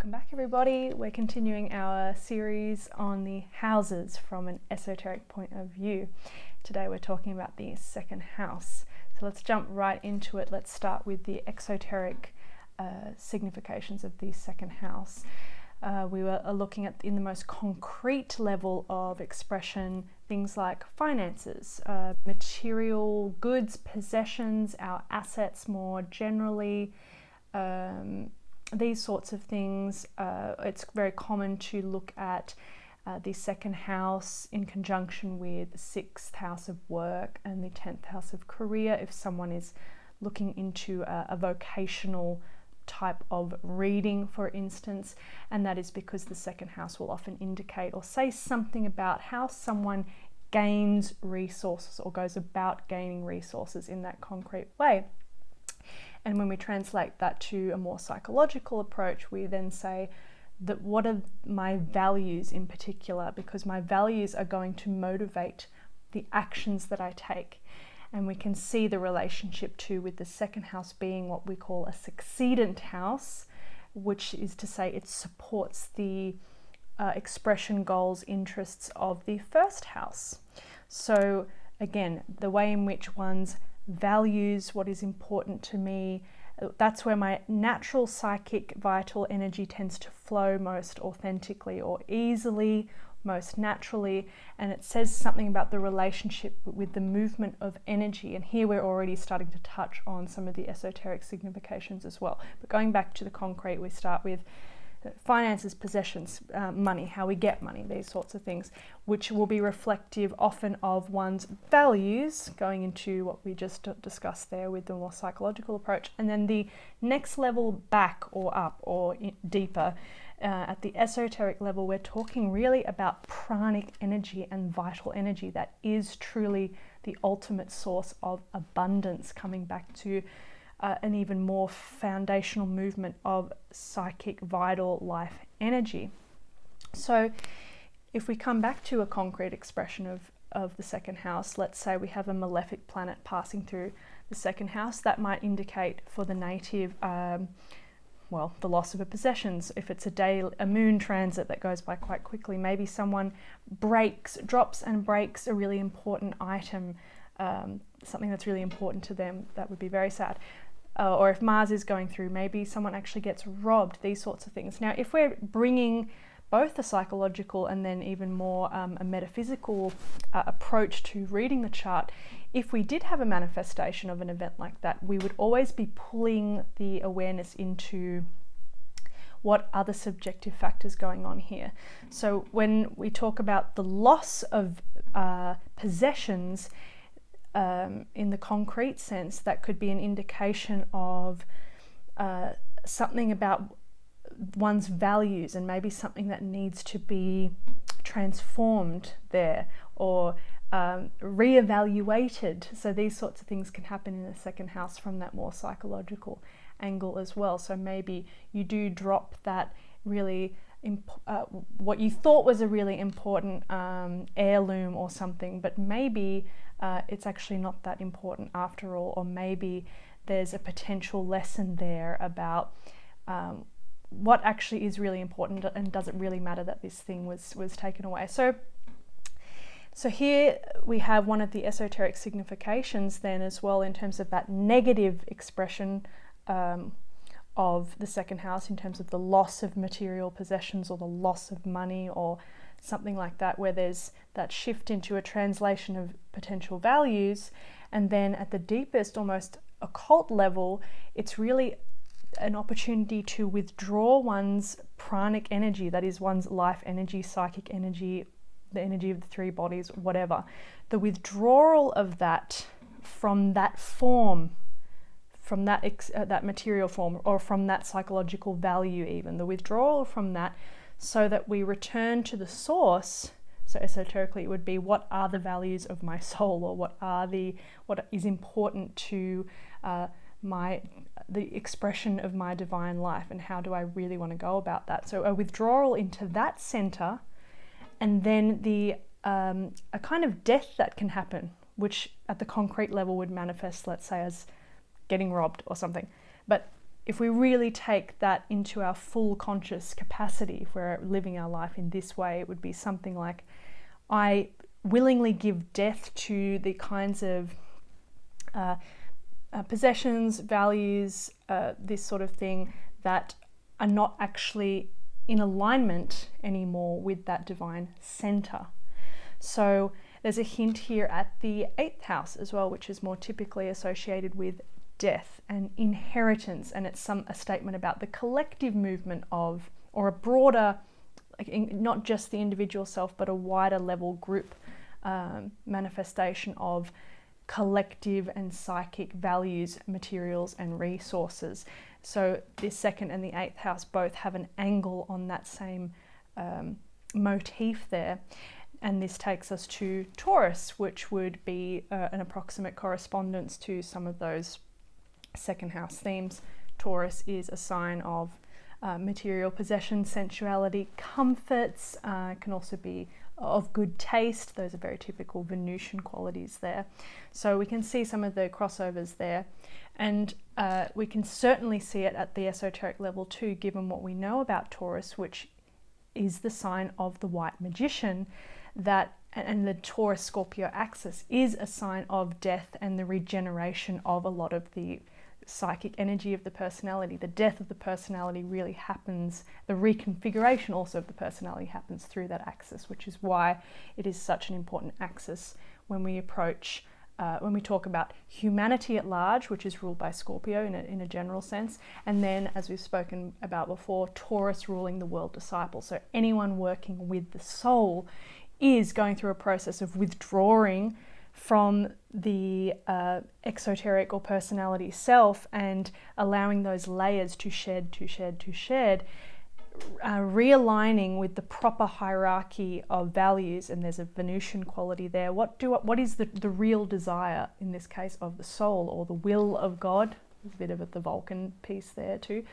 Welcome back, everybody. We're continuing our series on the houses from an esoteric point of view. Today we're talking about the second house. So let's jump right into it. Let's start with the exoteric significations of the second house. We were looking at, in the most concrete level of expression, things like finances, material goods, possessions, our assets more generally, these sorts of things. It's very common to look at the second house in conjunction with the 6th house of work and the 10th house of career if someone is looking into a vocational type of reading, for instance, and that is because the second house will often indicate or say something about how someone gains resources or goes about gaining resources in that concrete way. And when we translate that to a more psychological approach, we then say that what are my values in particular, because my values are going to motivate the actions that I take. And we can see the relationship too with the second house being what we call a succedent house, which is to say it supports the expression, goals, interests of the first house. So again, the way in which one's values, what is important to me, that's where my natural psychic vital energy tends to flow most authentically or easily, most naturally, and it says something about the relationship with the movement of energy. And here we're already starting to touch on some of the esoteric significations as well. But going back to the concrete, we start with finances, possessions, money, how we get money, these sorts of things, which will be reflective often of one's values, going into what we just discussed there with the more psychological approach. And then the next level back or up or deeper, at the esoteric level, we're talking really about pranic energy and vital energy that is truly the ultimate source of abundance, coming back to an even more foundational movement of psychic vital life energy. So if we come back to a concrete expression of the second house, let's say we have a malefic planet passing through the second house, that might indicate for the native the loss of a possessions. If it's a moon transit that goes by quite quickly, maybe someone drops and breaks a really important item, something that's really important to them, that would be very sad. Or if Mars is going through, maybe someone actually gets robbed, these sorts of things. Now, if we're bringing both the psychological and then even more a metaphysical approach to reading the chart, if we did have a manifestation of an event like that, we would always be pulling the awareness into what other subjective factors going on here. So when we talk about the loss of possessions, in the concrete sense, that could be an indication of something about one's values and maybe something that needs to be transformed there or reevaluated. So these sorts of things can happen in the second house from that more psychological angle as well. So maybe you do drop that really what you thought was a really important heirloom or something, but maybe it's actually not that important after all, or maybe there's a potential lesson there about what actually is really important, and does it really matter that this thing was taken away. So here we have one of the esoteric significations then as well, in terms of that negative expression of the second house, in terms of the loss of material possessions or the loss of money or something like that, where there's that shift into a translation of potential values. And then at the deepest, almost occult level, it's really an opportunity to withdraw one's pranic energy, that is one's life energy, psychic energy, the energy of the three bodies, whatever. The withdrawal of that from that form, from that material form, or from that psychological value even, the withdrawal from that, so that we return to the source. So esoterically, it would be, what are the values of my soul, or what is important to the expression of my divine life, and how do I really want to go about that? So a withdrawal into that center, and then a kind of death that can happen, which at the concrete level would manifest, let's say, as getting robbed or something. But if we really take that into our full conscious capacity, if we're living our life in this way, it would be something like, I willingly give death to the kinds of possessions, values, this sort of thing that are not actually in alignment anymore with that divine center. So there's a hint here at the 8th house as well, which is more typically associated with death and inheritance, and it's a statement about the collective movement of, or a broader, not just the individual self, but a wider level group manifestation of collective and psychic values, materials, and resources. So this 2nd and the 8th house both have an angle on that same motif there. And this takes us to Taurus, which would be an approximate correspondence to some of those 2nd house themes. Taurus is a sign of material possession, sensuality, comforts, can also be of good taste. Those are very typical Venusian qualities there. So we can see some of the crossovers there. And we can certainly see it at the esoteric level too, given what we know about Taurus, which is the sign of the white magician, that, and the Taurus Scorpio axis is a sign of death and the regeneration of a lot of the psychic energy of the personality. The death of the personality really happens, the reconfiguration also of the personality happens through that axis, which is why it is such an important axis when we approach, when we talk about humanity at large, which is ruled by Scorpio in a general sense, and then, as we've spoken about before, Taurus ruling the world disciple. So anyone working with the soul is going through a process of withdrawing from the exoteric or personality self and allowing those layers to shed, realigning with the proper hierarchy of values. And there's a Venusian quality there. What is the real desire, in this case, of the soul, or the will of God? There's a bit of the Vulcan piece there too.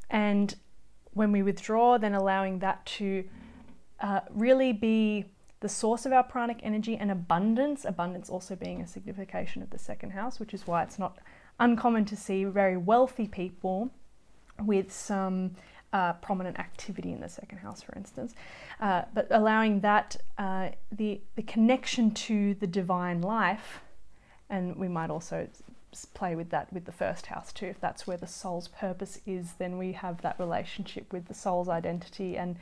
And when we withdraw, then allowing that to really be the source of our pranic energy, and abundance also being a signification of the 2nd house, which is why it's not uncommon to see very wealthy people with some prominent activity in the 2nd house, for instance. But allowing that, the connection to the divine life, and we might also play with that with the 1st house too. If that's where the soul's purpose is, then we have that relationship with the soul's identity and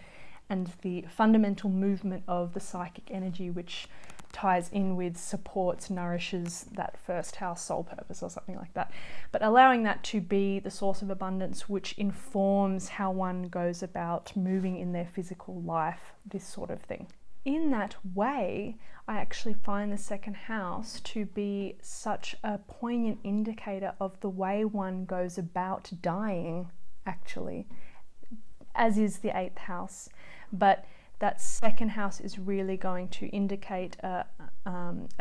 the fundamental movement of the psychic energy, which ties in with, supports, nourishes that 1st house soul purpose or something like that. But allowing that to be the source of abundance, which informs how one goes about moving in their physical life, this sort of thing. In that way, I actually find the 2nd house to be such a poignant indicator of the way one goes about dying, actually, as is the 8th house. But that 2nd house is really going to indicate a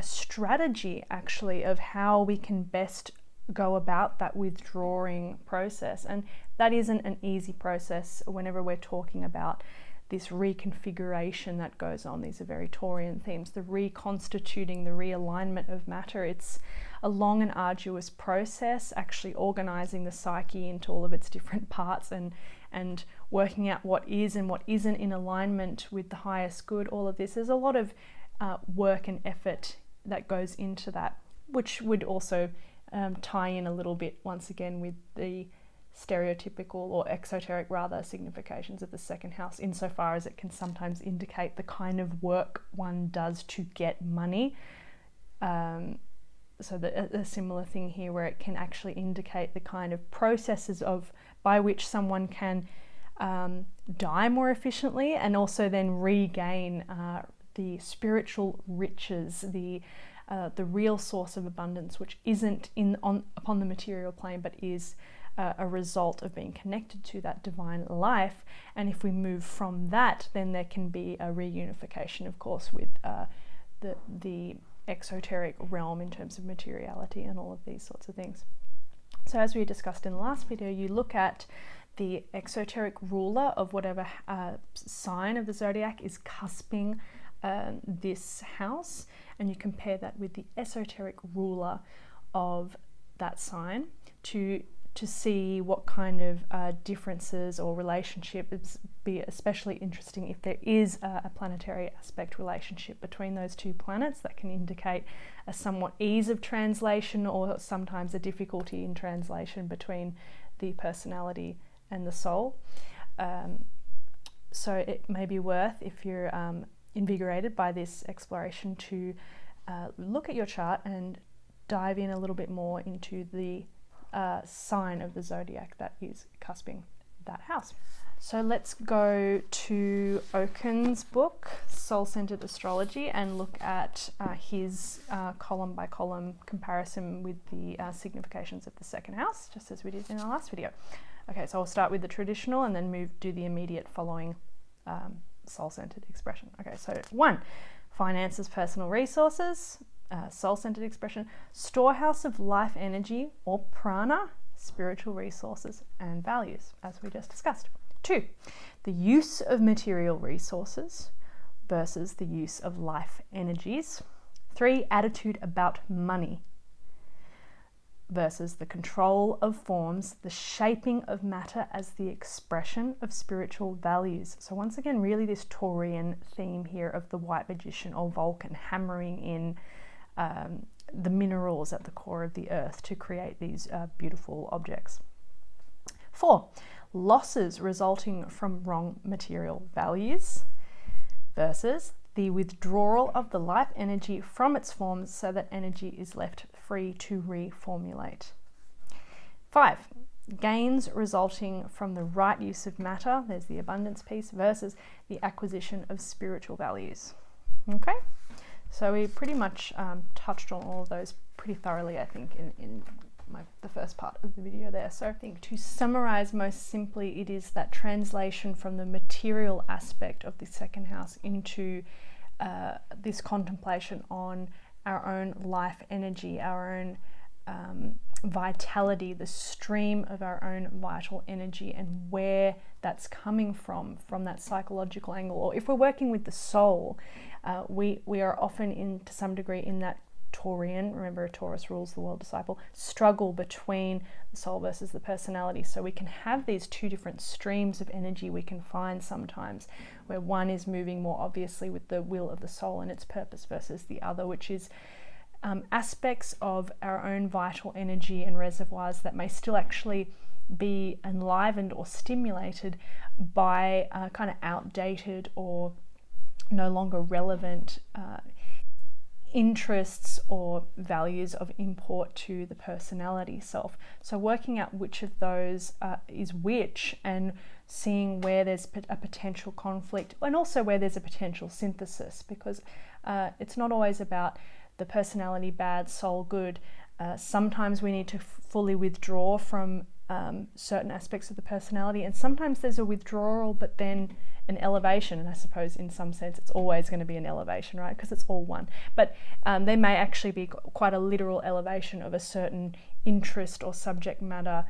strategy, actually, of how we can best go about that withdrawing process. And that isn't an easy process whenever we're talking about this reconfiguration that goes on. These are very Taurean themes, the reconstituting, the realignment of matter. It's a long and arduous process, actually organizing the psyche into all of its different parts and working out what is and what isn't in alignment with the highest good. All of this, there's a lot of work and effort that goes into that, which would also tie in a little bit, once again, with the stereotypical, or exoteric rather, significations of the 2nd house, insofar as it can sometimes indicate the kind of work one does to get money. So a similar thing here, where it can actually indicate the kind of processes by which someone can die more efficiently, and also then regain the spiritual riches, the real source of abundance, which isn't upon the material plane, but is a result of being connected to that divine life. And if we move from that, then there can be a reunification, of course, with the exoteric realm in terms of materiality and all of these sorts of things. So as we discussed in the last video, you look at the exoteric ruler of whatever sign of the zodiac is cusping this house, and you compare that with the esoteric ruler of that sign to to see what kind of differences or relationships be especially interesting if there is a planetary aspect relationship between those two planets that can indicate a somewhat ease of translation or sometimes a difficulty in translation between the personality and the soul. So it may be worth, if you're invigorated by this exploration, to look at your chart and dive in a little bit more into the sign of the zodiac that is cusping that house. So let's go to Oken's book, Soul-Centered Astrology, and look at his column by column comparison with the significations of the second house, just as we did in our last video. Okay, so I'll start with the traditional and then do the immediate following soul-centered expression. Okay, so 1, finances, personal resources. Soul-centered expression, storehouse of life energy, or prana, spiritual resources and values, as we just discussed. 2, the use of material resources versus the use of life energies. 3, attitude about money versus the control of forms, the shaping of matter as the expression of spiritual values. So once again, really this Taurean theme here of the white magician or Vulcan hammering in the minerals at the core of the earth to create these beautiful objects. 4, losses resulting from wrong material values versus the withdrawal of the life energy from its forms so that energy is left free to reformulate. 5, gains resulting from the right use of matter, there's the abundance piece, versus the acquisition of spiritual values. Okay? So we pretty much touched on all of those pretty thoroughly, I think, in the first part of the video there. So I think to summarize most simply, it is that translation from the material aspect of the second house into this contemplation on our own life energy, our own vitality, the stream of our own vital energy, and where that's coming from that psychological angle. Or if we're working with the soul, we are often to some degree in that Taurean, remember Taurus rules the world disciple, struggle between the soul versus the personality. So we can have these two different streams of energy we can find sometimes, where one is moving more obviously with the will of the soul and its purpose versus the other, which is aspects of our own vital energy and reservoirs that may still actually be enlivened or stimulated by kind of outdated or no longer relevant interests or values of import to the personality self. So working out which of those is which, and seeing where there's a potential conflict and also where there's a potential synthesis, because it's not always about the personality bad, soul good. Sometimes we need to fully withdraw from certain aspects of the personality, and sometimes there's a withdrawal but then an elevation, and I suppose in some sense it's always going to be an elevation, right, because it's all one. But there may actually be quite a literal elevation of a certain interest or subject matter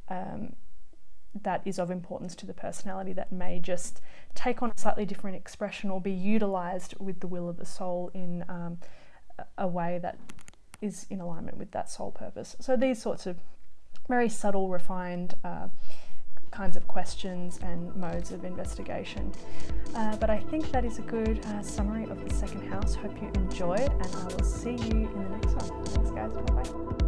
that is of importance to the personality that may just take on a slightly different expression or be utilized with the will of the soul in a way that is in alignment with that soul purpose. So these sorts of very subtle, refined kinds of questions and modes of investigation. But I think that is a good summary of the second house. Hope you enjoyed, and I will see you in the next one. Thanks guys, bye bye.